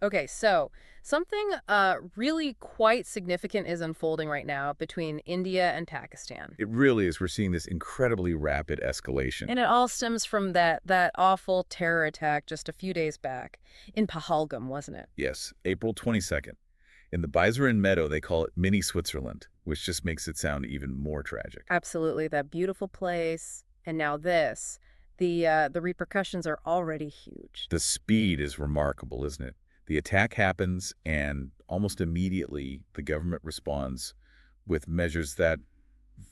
Okay, so something really quite significant is unfolding right now between India and Pakistan. It really is. We're seeing this incredibly rapid escalation. And it all stems from that awful terror attack just a few days back in Pahalgam, wasn't it? Yes, April 22nd. In the Bizarin Meadow, they call it Mini Switzerland, which just makes it sound even more tragic. Absolutely, that beautiful place. And now this. The repercussions are already huge. The speed is remarkable, isn't it? The attack happens, and almost immediately the government responds with measures that,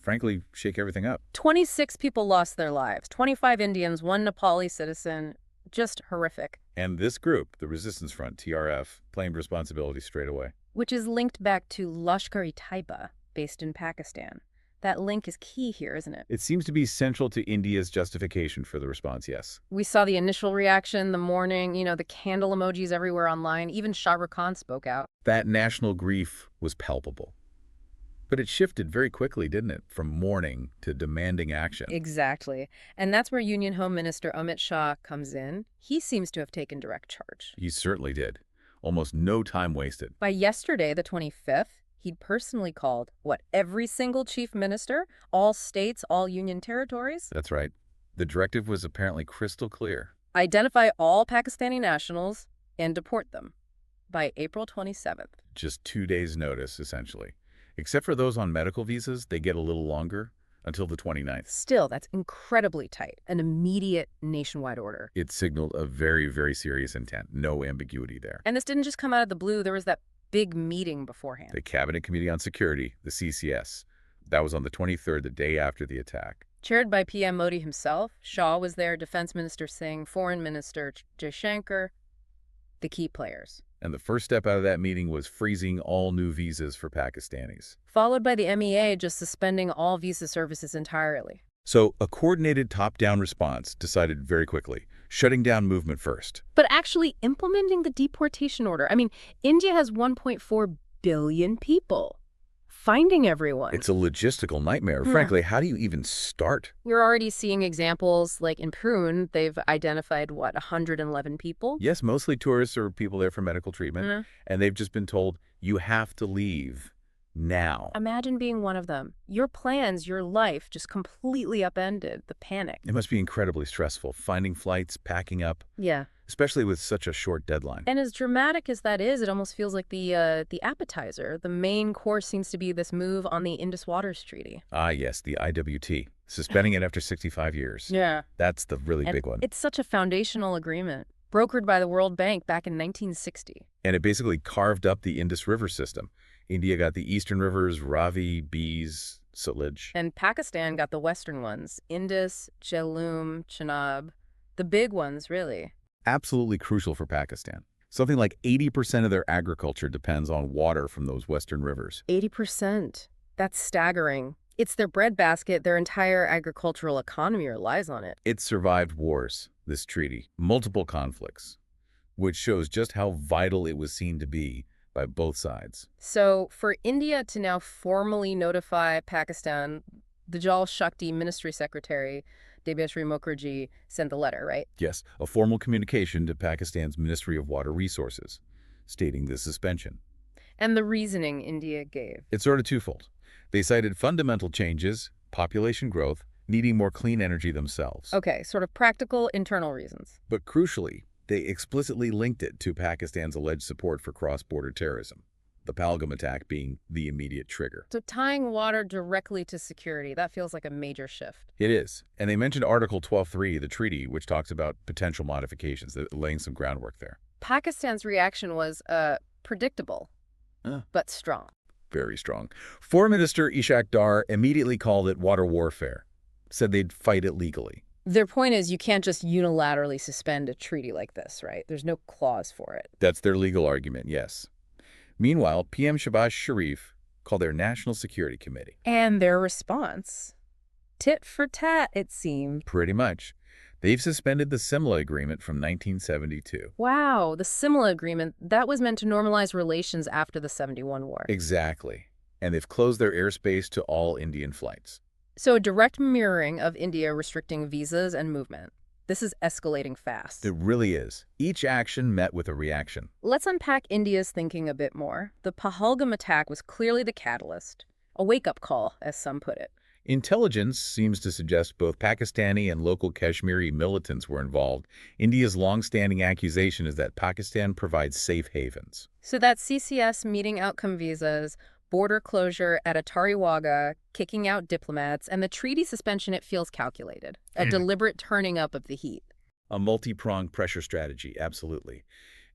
frankly, shake everything up. 26 people lost their lives, 25 Indians, one Nepali citizen. Just horrific. And this group, the Resistance Front, TRF, claimed responsibility straight away. Which is linked back to Lashkar-e-Taiba, based in Pakistan. That link is key here, isn't it? It seems to be central to India's justification for the response, yes. We saw the initial reaction, the mourning, the candle emojis everywhere online. Even Shah Rukh Khan spoke out. That national grief was palpable. But it shifted very quickly, didn't it? From mourning to demanding action. Exactly. And that's where Union Home Minister Amit Shah comes in. He seems to have taken direct charge. He certainly did. Almost no time wasted. By yesterday, the 25th, he'd personally called, every single chief minister, all states, all union territories? That's right. The directive was apparently crystal clear. Identify all Pakistani nationals and deport them by April 27th. Just 2 days' notice, essentially. Except for those on medical visas, they get a little longer, until the 29th. Still, that's incredibly tight. An immediate nationwide order. It signaled a very, very serious intent. No ambiguity there. And this didn't just come out of the blue. There was that big meeting beforehand. The Cabinet Committee on Security, the CCS, that was on the 23rd, the day after the attack. Chaired by PM Modi himself, Shah was there, Defense Minister Singh, Foreign Minister Jaishankar, the key players. And the first step out of that meeting was freezing all new visas for Pakistanis. Followed by the MEA just suspending all visa services entirely. So a coordinated top-down response decided very quickly, shutting down movement first. But actually implementing the deportation order. I mean, India has 1.4 billion people. Finding everyone. It's a logistical nightmare. Frankly, how do you even start? We're already seeing examples, like in Pune, they've identified, 111 people? Yes, mostly tourists or people there for medical treatment. And they've just been told, you have to leave now. Imagine being one of them. Your plans, your life just completely upended. The panic. It must be incredibly stressful, finding flights, packing up. Yeah. Especially with such a short deadline. And as dramatic as that is, it almost feels like the appetizer. The main course seems to be this move on the Indus Waters Treaty. Ah, yes, the IWT. Suspending it after 65 years. Yeah. That's the really big one. It's such a foundational agreement, brokered by the World Bank back in 1960. And it basically carved up the Indus River system. India got the eastern rivers, Ravi, Beas, Sutlej. And Pakistan got the western ones, Indus, Jhelum, Chenab. The big ones, really. Absolutely crucial for Pakistan. Something like 80% of their agriculture depends on water from those western rivers. 80%. That's staggering. It's their breadbasket. Their entire agricultural economy relies on it. It survived wars, this treaty, multiple conflicts, which shows just how vital it was seen to be by both sides. So for India to now formally notify Pakistan, the Jal Shakti Ministry Secretary, Debashree Mukherjee, sent the letter, right? Yes, a formal communication to Pakistan's Ministry of Water Resources, stating the suspension. And the reasoning India gave. It's sort of twofold. They cited fundamental changes, population growth, needing more clean energy themselves. Okay, sort of practical internal reasons. But crucially, they explicitly linked it to Pakistan's alleged support for cross-border terrorism, the Pahalgam attack being the immediate trigger. So tying water directly to security, that feels like a major shift. It is. And they mentioned Article 12.3 of the treaty, which talks about potential modifications, laying some groundwork there. Pakistan's reaction was predictable, but strong. Very strong. Foreign Minister Ishaq Dar immediately called it water warfare, said they'd fight it legally. Their point is you can't just unilaterally suspend a treaty like this, right? There's no clause for it. That's their legal argument, yes. Meanwhile, PM Shehbaz Sharif called their National Security Committee. And their response? Tit for tat, it seemed. Pretty much. They've suspended the Simla Agreement from 1972. Wow, the Simla Agreement, that was meant to normalize relations after the 71 war. Exactly. And they've closed their airspace to all Indian flights. So a direct mirroring of India restricting visas and movement. This is escalating fast. It really is. Each action met with a reaction. Let's unpack India's thinking a bit more. The Pahalgam attack was clearly the catalyst, a wake-up call, as some put it. Intelligence seems to suggest both Pakistani and local Kashmiri militants were involved. India's long-standing accusation is that Pakistan provides safe havens. So that CCS meeting outcome visas, border closure at Atari Wagah, kicking out diplomats, and the treaty suspension, it feels calculated. A deliberate turning up of the heat. A multi-pronged pressure strategy, absolutely.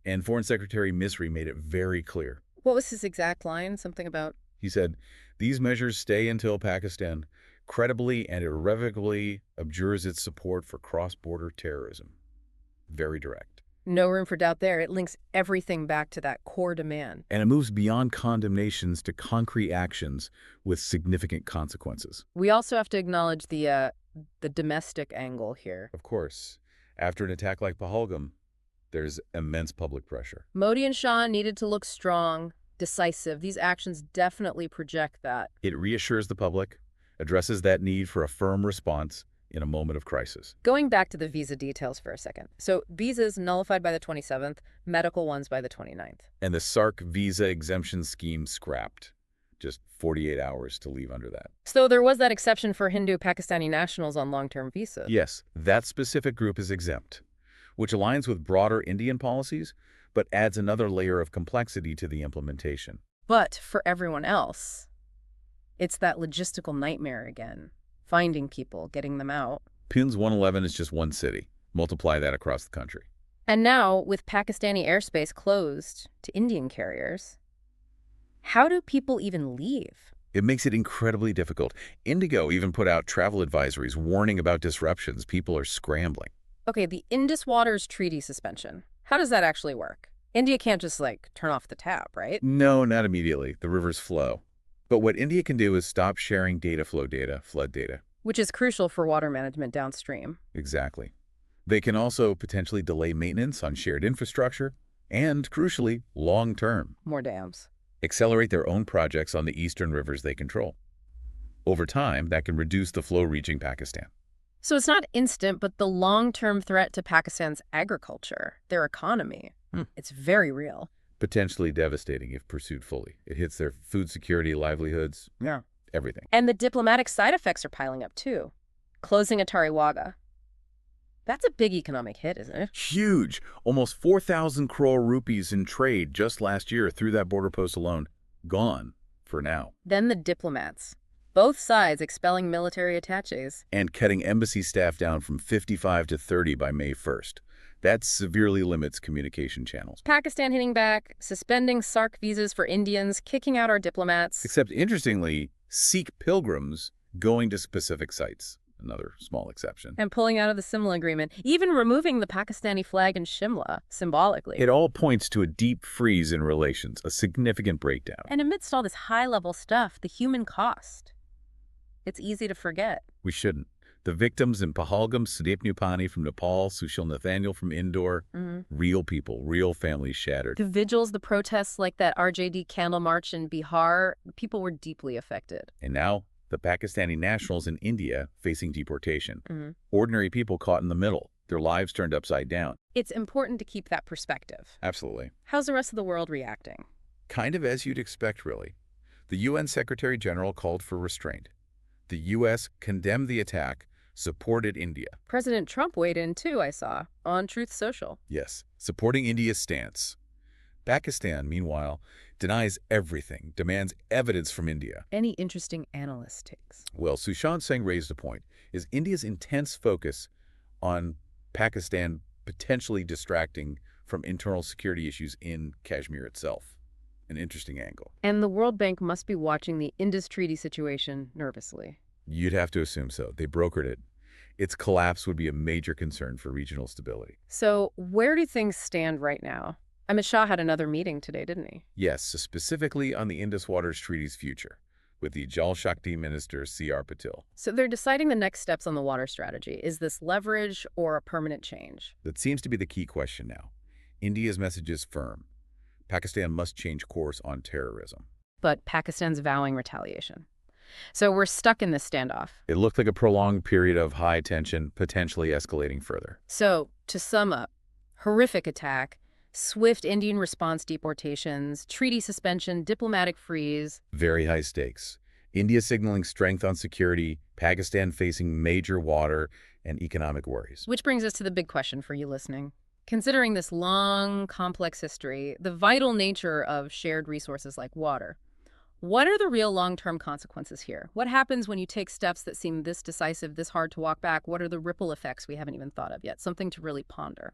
And Foreign Secretary Misri made it very clear. What was his exact line? Something about... He said, "These measures stay until Pakistan credibly and irrevocably abjures its support for cross-border terrorism." Very direct. No room for doubt there. It links everything back to that core demand. And it moves beyond condemnations to concrete actions with significant consequences. We also have to acknowledge the domestic angle here. Of course, after an attack like Pahalgam, there's immense public pressure. Modi and Shah needed to look strong, decisive. These actions definitely project that. It reassures the public, addresses that need for a firm response in a moment of crisis. Going back to the visa details for a second. So visas nullified by the 27th, medical ones by the 29th. And the SARC visa exemption scheme scrapped. Just 48 hours to leave under that. So there was that exception for Hindu Pakistani nationals on long-term visas. Yes, that specific group is exempt, which aligns with broader Indian policies, but adds another layer of complexity to the implementation. But for everyone else, it's that logistical nightmare again. Finding people, getting them out. PUNS 111 is just one city. Multiply that across the country. And now, with Pakistani airspace closed to Indian carriers, how do people even leave? It makes it incredibly difficult. Indigo even put out travel advisories warning about disruptions. People are scrambling. Okay, the Indus Waters Treaty suspension. How does that actually work? India can't just, turn off the tap, right? No, not immediately. The rivers flow. But what India can do is stop sharing flood data. Which is crucial for water management downstream. Exactly. They can also potentially delay maintenance on shared infrastructure and, crucially, long-term, More dams. accelerate their own projects on the eastern rivers they control. Over time, that can reduce the flow reaching Pakistan. So it's not instant, but the long-term threat to Pakistan's agriculture, their economy, it's very real. Potentially devastating if pursued fully. It hits their food security, livelihoods, everything. And the diplomatic side effects are piling up, too. Closing Atari Wagah. That's a big economic hit, isn't it? Huge. Almost 4,000 crore rupees in trade just last year through that border post alone. Gone for now. Then the diplomats. Both sides expelling military attaches. And cutting embassy staff down from 55 to 30 by May 1st. That severely limits communication channels. Pakistan hitting back, suspending SARC visas for Indians, kicking out our diplomats. Except, interestingly, Sikh pilgrims going to specific sites. Another small exception. And pulling out of the Simla Agreement, even removing the Pakistani flag in Shimla, symbolically. It all points to a deep freeze in relations, a significant breakdown. And amidst all this high-level stuff, the human cost. It's easy to forget. We shouldn't. The victims in Pahalgam, Sudeep Nupani from Nepal, Sushil Nathaniel from Indore, real people, real families shattered. The vigils, the protests like that RJD candle march in Bihar, people were deeply affected. And now, the Pakistani nationals in India facing deportation. Ordinary people caught in the middle, their lives turned upside down. It's important to keep that perspective. Absolutely. How's the rest of the world reacting? Kind of as you'd expect, really. The UN Secretary General called for restraint. The U.S. condemned the attack, supported India. President Trump weighed in too, I saw, on Truth Social. Yes, supporting India's stance. Pakistan, meanwhile, denies everything, demands evidence from India. Any interesting analyst takes? Well, Sushant Singh raised a point. Is India's intense focus on Pakistan potentially distracting from internal security issues in Kashmir itself? An interesting angle. And the World Bank must be watching the Indus Treaty situation nervously. You'd have to assume so. They brokered it. Its collapse would be a major concern for regional stability. So where do things stand right now? Amit Shah had another meeting today, didn't he? Yes, so specifically on the Indus Waters Treaty's future, with the Jal Shakti Minister C.R. Patil. So they're deciding the next steps on the water strategy. Is this leverage or a permanent change? That seems to be the key question now. India's message is firm. Pakistan must change course on terrorism. But Pakistan's vowing retaliation. So we're stuck in this standoff. It looked like a prolonged period of high tension, potentially escalating further. So, to sum up, horrific attack, swift Indian response deportations, treaty suspension, diplomatic freeze. Very high stakes. India signaling strength on security, Pakistan facing major water and economic worries. Which brings us to the big question for you listening. Considering this long, complex history, the vital nature of shared resources like water, what are the real long-term consequences here? What happens when you take steps that seem this decisive, this hard to walk back? What are the ripple effects we haven't even thought of yet? Something to really ponder.